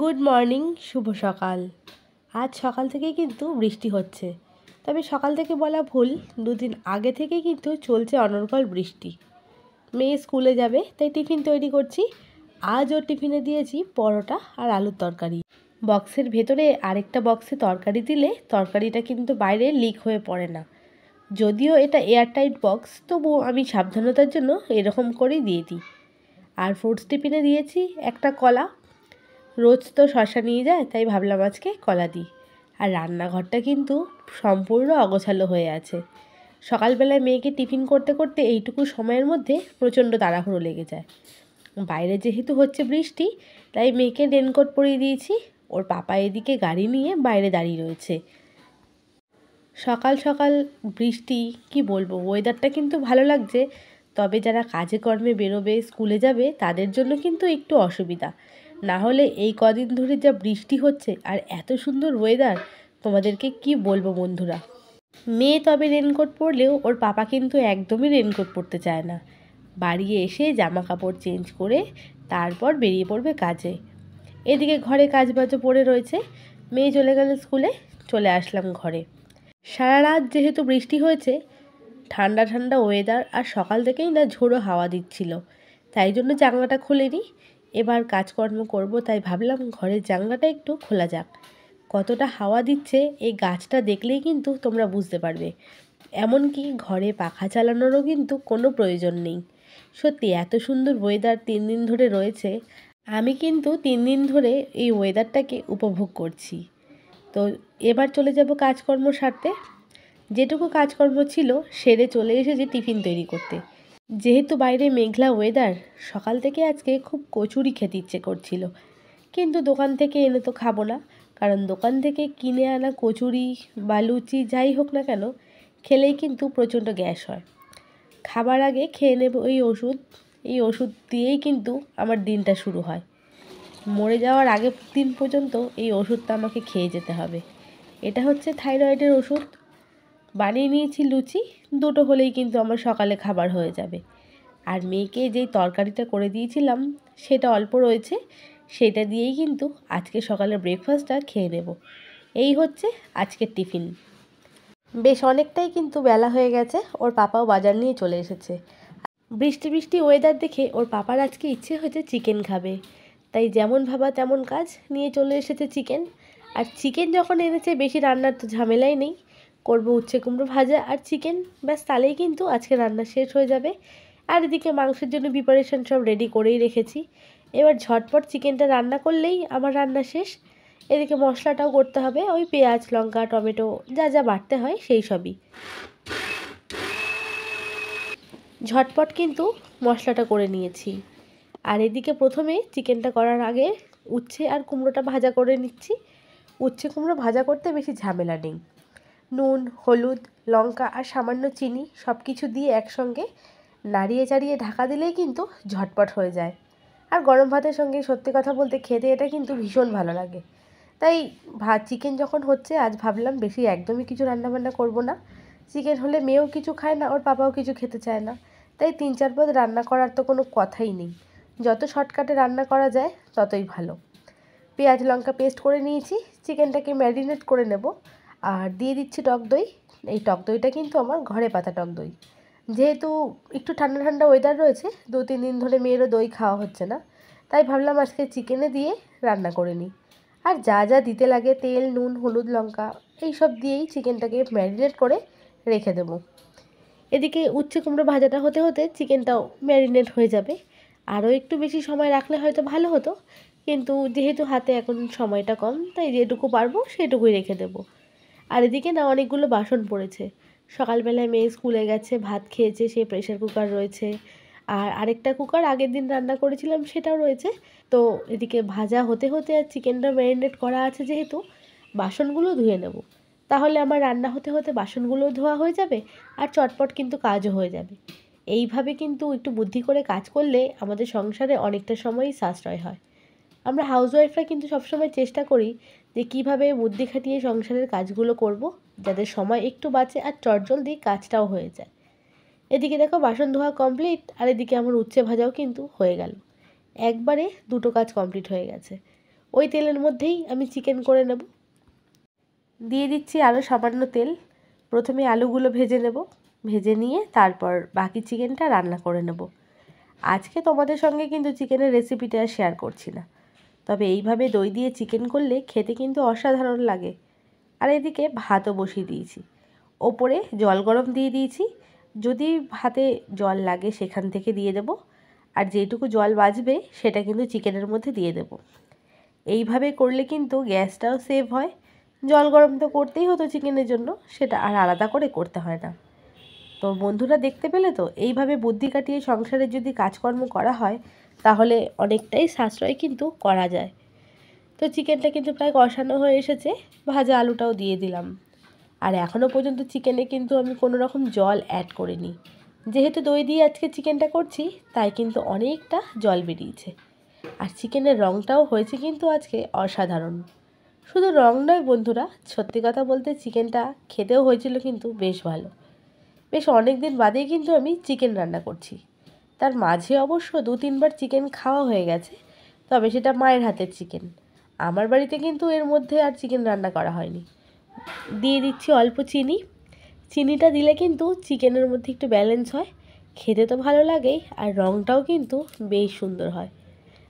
Good morning, শুভ সকাল। আজ সকাল থেকে কিন্তু বৃষ্টি হচ্ছে, তবে সকাল থেকে বলা ভুল, দুদিন আগে থেকে কিন্তু চলছে অনর্গল বৃষ্টি। মেয়ে স্কুলে যাবে তাই টিফিন তৈরি করছি। আজ ওর টিফিনে দিয়েছি পরোটা আর আলুর তরকারি। বক্সের ভেতরে আরেকটা বক্সে তরকারি দিলে তরকারিটা কিন্তু বাইরে লিক হয়ে পড়ে না। যদিও এটা এয়ারটাইট বক্স, তবুও আমি সাবধানতার জন্য এরকম করেই দিয়ে দিই। আর ফ্রুটস টিফিনে দিয়েছি একটা কলা। রোজ তো শসা নিয়ে যায়, তাই ভাবলাম আজকে কলা দিই। আর রান্নাঘরটা কিন্তু সম্পূর্ণ অগোছালো হয়ে আছে। সকালবেলায় মেয়েকে টিফিন করতে করতে এইটুকু সময়ের মধ্যে প্রচণ্ড তাড়াহুড়ো লেগে যায়। বাইরে যেহেতু হচ্ছে বৃষ্টি, তাই মেয়েকে রেনকোট পরিয়ে দিয়েছি। ওর পাপা এদিকে গাড়ি নিয়ে বাইরে দাঁড়িয়ে রয়েছে। সকাল সকাল বৃষ্টি, কি বলবো, ওয়েদারটা কিন্তু ভালো লাগছে। তবে যারা কাজে কর্মে বেরোবে, স্কুলে যাবে, তাদের জন্য কিন্তু একটু অসুবিধা। না হলে এই কদিন ধরে যা বৃষ্টি হচ্ছে আর এত সুন্দর ওয়েদার, তোমাদেরকে কি বলবো বন্ধুরা। মেয়ে তবে রেনকোট পরলেও ওর পাপা কিন্তু একদমই রেনকোট পরতে চায় না। বাড়ি এসে জামা কাপড় চেঞ্জ করে তারপর বেরিয়ে পড়বে কাজে। এদিকে ঘরে কাজবাজও পড়ে রয়েছে। মেয়ে চলে গেল স্কুলে, চলে আসলাম ঘরে। সারা রাত যেহেতু বৃষ্টি হয়েছে, ঠান্ডা ঠান্ডা ওয়েদার, আর সকাল থেকেই না ঝোড়ো হাওয়া দিচ্ছিল, তাই জন্য জানলাটা খুলিনি। এবার কাজকর্ম করব, তাই ভাবলাম ঘরের জানলাটা একটু খোলা যাক। কতটা হাওয়া দিচ্ছে এই গাছটা দেখলেই কিন্তু তোমরা বুঝতে পারবে। এমনকি ঘরে পাখা চালানোরও কিন্তু কোনো প্রয়োজন নেই। সত্যি এত সুন্দর ওয়েদার 3 দিন ধরে রয়েছে। আমি কিন্তু 3 দিন ধরে এই ওয়েদারটাকে উপভোগ করছি। তো এবার চলে যাব কাজকর্ম সারতে। যেটুকু কাজকর্ম ছিল সেরে চলে এসেছি টিফিন তৈরি করতে। যেহেতু বাইরে মেঘলা ওয়েদার, সকাল থেকে আজকে খুব কচুরি খেতে ইচ্ছে করছিল, কিন্তু দোকান থেকে এনে তো খাবো না, কারণ দোকান থেকে কিনে আনা কচুরি বা লুচি যাই হোক না কেন, খেলেই কিন্তু প্রচণ্ড গ্যাস হয়। খাবার আগে খেয়ে নেব এই ওষুধ দিয়েই কিন্তু আমার দিনটা শুরু হয়। মরে যাওয়ার আগের দিন পর্যন্ত এই ওষুধটা আমাকে খেয়ে যেতে হবে। এটা হচ্ছে থাইরয়েডের ওষুধ। বানিয়ে নিয়েছি লুচি, দুটো হলেই কিন্তু আমার সকালে খাবার হয়ে যাবে। আর মেয়েকে যেই তরকারিটা করে দিয়েছিলাম সেটা অল্প রয়েছে, সেটা দিয়েই কিন্তু আজকে সকালের ব্রেকফাস্টটা খেয়ে নেব। এই হচ্ছে আজকের টিফিন। বেশ অনেকটাই কিন্তু বেলা হয়ে গেছে, ওর পাপাও বাজার নিয়ে চলে এসেছে। বৃষ্টি বৃষ্টি ওয়েদার দেখে ওর পাপার আজকে ইচ্ছে হয়েছে চিকেন খাবে, তাই যেমন ভাবা তেমন কাজ, নিয়ে চলে এসেছে চিকেন। আর চিকেন যখন এনেছে, বেশি রান্নার তো ঝামেলাই নেই। করবো উচ্ছে কুমড়ো ভাজা আর চিকেন, ব্যাস তাহলেই কিন্তু আজকে রান্না শেষ হয়ে যাবে। আর এদিকে মাংসের জন্য প্রিপারেশন সব রেডি করেই রেখেছি। এবার ঝটপট চিকেনটা রান্না করলেই আমার রান্না শেষ। এদিকে মশলাটাও করতে হবে, ওই পেঁয়াজ লঙ্কা টমেটো যা যা বাটতে হয় সেই সবই। ঝটপট কিন্তু মশলাটা করে নিয়েছি। আর এদিকে প্রথমে চিকেনটা করার আগে উচ্ছে আর কুমড়োটা ভাজা করে নিচ্ছি। উচ্ছে কুমড়ো ভাজা করতে বেশি ঝামেলা নেই। নুন হলুদ লঙ্কা আর সামান্য চিনি সব কিছু দিয়ে একসঙ্গে নাড়িয়ে চাড়িয়ে ঢাকা দিলেই কিন্তু ঝটপট হয়ে যায়। আর গরম ভাতের সঙ্গে সত্যি কথা বলতে খেতে এটা কিন্তু ভীষণ ভালো লাগে। তাই চিকেন যখন হচ্ছে, আজ ভাবলাম বেশি একদমই কিছু রান্নাবান্না করব না। চিকেন হলে মেয়েও কিছু খায় না, ওর পাপাও কিছু খেতে চায় না, তাই 3-4 পদ রান্না করার তো কোনো কথাই নেই। যত শর্টকাটে রান্না করা যায় ততই ভালো। পেঁয়াজ লঙ্কা পেস্ট করে নিয়েছি, চিকেনটাকে ম্যারিনেট করে নেব। আর দিয়ে দিচ্ছি টক দই। এই টক দইটা কিন্তু আমার ঘরে পাতা টক দই। যেহেতু একটু ঠান্ডা ঠান্ডা ওয়েদার রয়েছে, 2-3 দিন ধরে মেয়েরও দই খাওয়া হচ্ছে না, তাই ভাবলাম আজকে চিকেনে দিয়ে রান্না করে নিই। আর যা যা দিতে লাগে, তেল নুন হলুদ লঙ্কা, এই সব দিয়েই চিকেনটাকে ম্যারিনেট করে রেখে দেবো। এদিকে উচ্ছে কুমড়ো ভাজাটা হতে হতে চিকেনটাও ম্যারিনেট হয়ে যাবে। আরও একটু বেশি সময় রাখলে হয়তো ভালো হতো, কিন্তু যেহেতু হাতে এখন সময়টা কম, তাই যেটুকু পারবো সেটুকুই রেখে দেবো। আর এদিকে না অনেকগুলো বাসন পড়েছে। সকালবেলায় মেয়ে স্কুলে গেছে, ভাত খেয়েছে, সেই প্রেশার কুকার রয়েছে। আর আরেকটা কুকার আগের দিন রান্না করেছিলাম সেটাও রয়েছে। তো এদিকে ভাজা হতে হতে আর চিকেনটা ম্যারিনেট করা আছে যেহেতু, বাসনগুলো ধুয়ে নেব। তাহলে আমার রান্না হতে হতে বাসনগুলোও ধোয়া হয়ে যাবে, আর চটপট কিন্তু কাজও হয়ে যাবে। এইভাবে কিন্তু একটু বুদ্ধি করে কাজ করলে আমাদের সংসারে অনেকটা সময়ই সাশ্রয় হয়। আমরা হাউসওয়াইফরা কিন্তু সবসময় চেষ্টা করি যে কীভাবে বুদ্ধি খাটিয়ে সংসারের কাজগুলো করব, যাতে সময় একটু বাঁচে আর চটজলদি কাজটাও হয়ে যায়। এদিকে দেখো বাসন ধোয়া কমপ্লিট, আর এদিকে আমার উচ্ছে ভাজাও কিন্তু হয়ে গেল। একবারে দুটো কাজ কমপ্লিট হয়ে গেছে। ওই তেলের মধ্যেই আমি চিকেন করে নেব। দিয়ে দিচ্ছি আরও সামান্য তেল। প্রথমে আলুগুলো ভেজে নেব, ভেজে নিয়ে তারপর বাকি চিকেনটা রান্না করে নেব। আজকে তোমাদের সঙ্গে কিন্তু চিকেনের রেসিপিটা শেয়ার করছি না, তবে এইভাবে দই দিয়ে চিকেন করলে খেতে কিন্তু অসাধারণ লাগে। আর এদিকে ভাতও বসিয়ে দিয়েছি, ওপরে জল গরম দিয়ে দিয়েছি। যদি ভাতে জল লাগে সেখান থেকে দিয়ে দেব, আর যেটুকু জল বাঁচবে সেটা কিন্তু চিকেনের মধ্যে দিয়ে দেব। এইভাবে করলে কিন্তু গ্যাসটাও সেভ হয়। জল গরম তো করতেই হতো চিকেনের জন্য, সেটা আর আলাদা করে করতে হয় না। তো বন্ধুরা দেখতে পেলে তো, এইভাবে বুদ্ধি কাটিয়ে সংসারে যদি কাজকর্ম করা হয় তাহলে অনেকটাই সাশ্রয় কিন্তু করা যায়। তো চিকেনটা কিন্তু প্রায় কষানো হয়ে এসেছে, ভাজা আলুটাও দিয়ে দিলাম। আর এখনও পর্যন্ত চিকেনে কিন্তু আমি কোনো রকম জল অ্যাড করিনি। যেহেতু দই দিয়ে আজকে চিকেনটা করছি তাই কিন্তু অনেকটা জল বেরিয়েছে। আর চিকেনের রঙটাও হয়েছে কিন্তু আজকে অসাধারণ। শুধু রং নয় বন্ধুরা, সত্যি কথা বলতে চিকেনটা খেতেও হয়েছিল কিন্তু বেশ ভালো। বেশ অনেক দিন বাদেই কিন্তু আমি চিকেন রান্না করছি। তার মাঝে অবশ্য 2-3বার চিকেন খাওয়া হয়ে গেছে, তবে সেটা মায়ের হাতের চিকেন। আমার বাড়িতে কিন্তু এর মধ্যে আর চিকেন রান্না করা হয়নি। দিয়ে দিচ্ছি অল্প চিনি। চিনিটা দিলে কিন্তু চিকেনের মধ্যে একটু ব্যালেন্স হয়, খেতে তো ভালো লাগেই, আর রঙটাও কিন্তু বেশ সুন্দর হয়।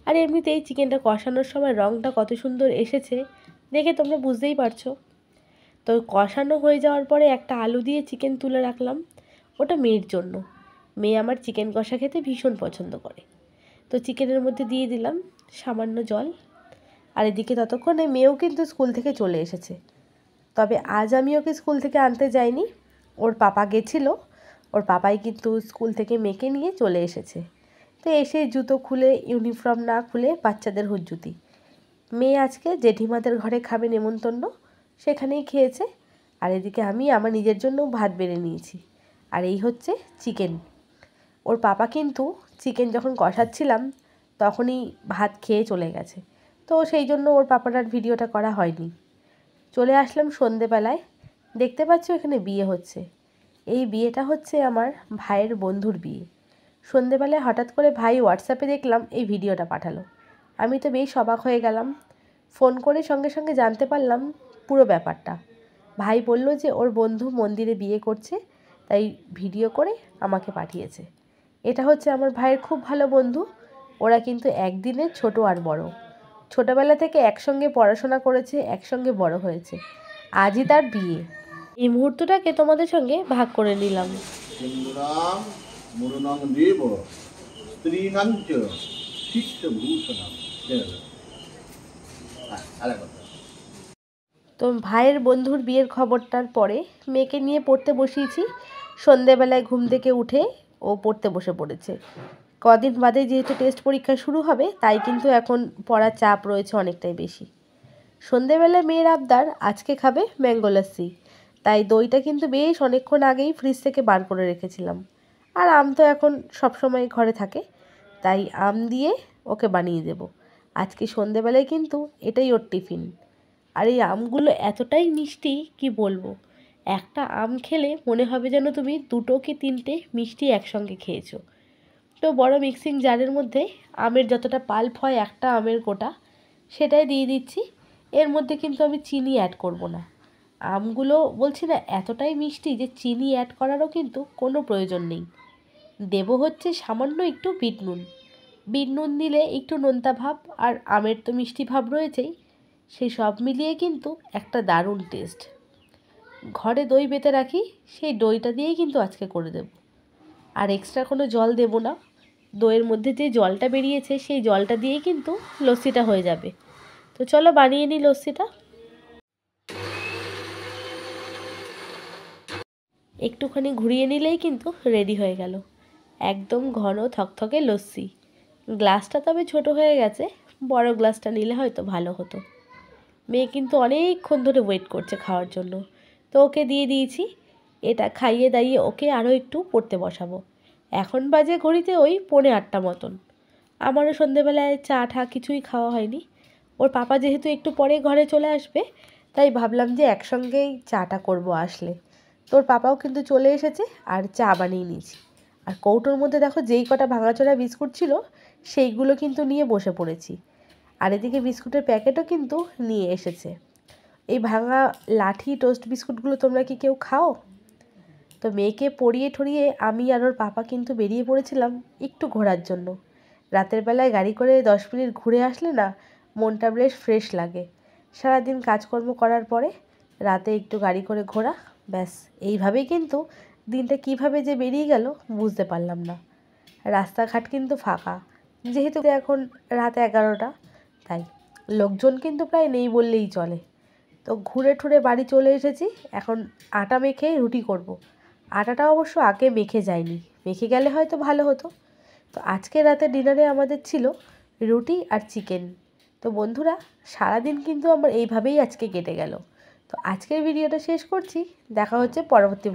আর এমনিতেই চিকেনটা কষানোর সময় রঙটা কত সুন্দর এসেছে দেখে তোমরা বুঝতেই পারছো। তো কষানো হয়ে যাওয়ার পরে একটা আলু দিয়ে চিকেন তুলে রাখলাম, ওটা মেয়ের জন্য। মেয়ে আমার চিকেন কষা খেতে ভীষণ পছন্দ করে। তো চিকেনের মধ্যে দিয়ে দিলাম সামান্য জল। আর এদিকে ততক্ষণে মেয়েও কিন্তু স্কুল থেকে চলে এসেছে। তবে আজ আমি ওকে স্কুল থেকে আনতে যাইনি, ওর পাপা গেছিলো। ওর পাপাই কিন্তু স্কুল থেকে মেয়েকে নিয়ে চলে এসেছে। তো এসে জুতো খুলে, ইউনিফর্ম না খুলে বাচ্চাদের হুজ্জুতি। মেয়ে আজকে জেঠিমাদের ঘরে খাবে নেমন্তন্ন, সেখানেই খেয়েছে। আর এদিকে আমি আমার নিজের জন্য ভাত বেড়ে নিয়েছি। আর এই হচ্ছে চিকেন। ওর পাপা কিন্তু চিকেন যখন কষাচ্ছিলাম তখনই ভাত খেয়ে চলে গেছে, তো সেই জন্য ওর পাপার আর ভিডিওটা করা হয়নি। চলে আসলাম সন্ধেবেলায়। দেখতে পাচ্ছ এখানে বিয়ে হচ্ছে। এই বিয়েটা হচ্ছে আমার ভাইয়ের বন্ধুর বিয়ে। সন্ধেবেলায় হঠাৎ করে ভাই হোয়াটসঅ্যাপে দেখলাম এই ভিডিওটা পাঠালো। আমি তো বেশ অবাক হয়ে গেলাম। ফোন করে সঙ্গে সঙ্গে জানতে পারলাম পুরো ব্যাপারটা। ভাই বলল যে ওর বন্ধু মন্দিরে বিয়ে করছে, তাই ভিডিও করে আমাকে পাঠিয়েছে। এটা হচ্ছে আমার ভাইয়ের খুব ভালো বন্ধু। ওরা কিন্তু একদিনের ছোট আর বড়। ছোটবেলা থেকে একসঙ্গে পড়াশোনা করেছে, একসঙ্গে বড় হয়েছে। আজই তার বিয়ে। এই মুহূর্তটাকে তোমাদের সঙ্গে ভাগ করে নিলাম। হিন্দুনাম মুরুনাং দেব স্ত্রীনাং চ শিষ্যভূষণাম। তো ভাইয়ের বন্ধুর বিয়ের খবরটার পরে মেয়েকে নিয়ে পড়তে বসিয়েছি। সন্ধেবেলায় ঘুম থেকে উঠে ও পড়তে বসে পড়েছে। কদিন বাদে যেহেতু টেস্ট পরীক্ষা শুরু হবে, তাই কিন্তু এখন পড়ার চাপ রয়েছে অনেকটাই বেশি। সন্ধেবেলায় মেয়ের আবদার আজকে খাবে ম্যাঙ্গো লাস্সি, তাই দইটা কিন্তু বেশ অনেকক্ষণ আগেই ফ্রিজ থেকে বার করে রেখেছিলাম। আর আম তো এখন সবসময় ঘরে থাকে, তাই আম দিয়ে ওকে বানিয়ে দেব। আজকে সন্ধেবেলায় কিন্তু এটাই ওর টিফিন। আর এই আমগুলো এতটাই মিষ্টি কি বলবো, একটা আম খেলে মনে হবে যেন তুমি 2 কি 3টে মিষ্টি একসঙ্গে খেয়েছো। তো বড় মিক্সিং জারের মধ্যে আমের যতটা পাল্প হয় একটা আমের গোটা, সেটাই দিয়ে দিচ্ছি। এর মধ্যে কিন্তু আমি চিনি অ্যাড করব না। আমগুলো বলছি না এতটাই মিষ্টি যে চিনি অ্যাড করারও কিন্তু কোনো প্রয়োজন নেই। দেব হচ্ছে সামান্য একটু বিট নুন। বিট নুন দিলে একটু নোনতা ভাব আর আমের তো মিষ্টি ভাব রয়েছেই, সেই সব মিলিয়ে কিন্তু একটা দারুণ টেস্ট। ঘরে দই বেটে রাখি, সেই দইটা দিয়েই কিন্তু আজকে করে দেব। আর এক্সট্রা কোনো জল দেব না। দইয়ের মধ্যে যে জলটা বেরিয়েছে সেই জলটা দিয়েই কিন্তু লস্যিটা হয়ে যাবে। তো চলো বানিয়ে নিই লস্যিটা। একটুখানি ঘুরিয়ে নিলেই কিন্তু রেডি হয়ে গেল একদম ঘন থকথকে লস্যি। গ্লাসটা তবে ছোট হয়ে গেছে, বড় গ্লাসটা নিলে হয়তো ভালো হতো। মেয়ে কিন্তু অনেকক্ষণ ধরে ওয়েট করছে খাওয়ার জন্য, তো ওকে দিয়ে দিয়েছি। এটা খাইয়ে দাইয়ে ওকে আরও একটু পড়তে বসাবো। এখন বাজে ঘড়িতে ওই 7:45 মতন। আমারও সন্ধেবেলায় চা ঠা কিছুই খাওয়া হয়নি। ওর পাপা যেহেতু একটু পরে ঘরে চলে আসবে, তাই ভাবলাম যে একসঙ্গেই চাটা করব আসলে। তোর পাপাও কিন্তু চলে এসেছে আর চা বানিয়ে নিয়েছি। আর কৌটোর মধ্যে দেখো যেই কটা ভাঙাচোরা বিস্কুট ছিল সেইগুলো কিন্তু নিয়ে বসে পড়েছি। আর এদিকে বিস্কুটের প্যাকেটও কিন্তু নিয়ে এসেছে। এই ভাঙা লাঠি টোস্ট বিস্কুটগুলো তোমরা কি কেউ খাও? তো মেয়েকে পড়িয়ে ঠরিয়ে আমি আর ওর পাপা কিন্তু বেরিয়ে পড়েছিলাম একটু ঘোরার জন্য। রাতের বেলায় গাড়ি করে 10 মিনিট ঘুরে আসলে না মনটা বেশ ফ্রেশ লাগে। সারাদিন কাজকর্ম করার পরে রাতে একটু গাড়ি করে ঘোরা, ব্যাস এইভাবেই কিন্তু দিনটা কিভাবে যে বেরিয়ে গেল বুঝতে পারলাম না। রাস্তাঘাট কিন্তু ফাঁকা, যেহেতু এখন রাত 11টা, তাই লোকজন কিন্তু প্রায় নেই বললেই চলে। তো ঘুরে ঠুরে বাড়ি চলে এসেছি। এখন আটা মেখে রুটি করব। আটাটা অবশ্য আগে মেখে যায়নি, মেখে গেলে হয়তো ভালো হতো। তো আজকে রাতে ডিনারে আমাদের ছিল রুটি আর চিকেন। তো বন্ধুরা, সারাদিন কিন্তু আমার এইভাবেই আজকে কেটে গেল। তো আজকের ভিডিওটা শেষ করছি, দেখা হচ্ছে পরবর্তী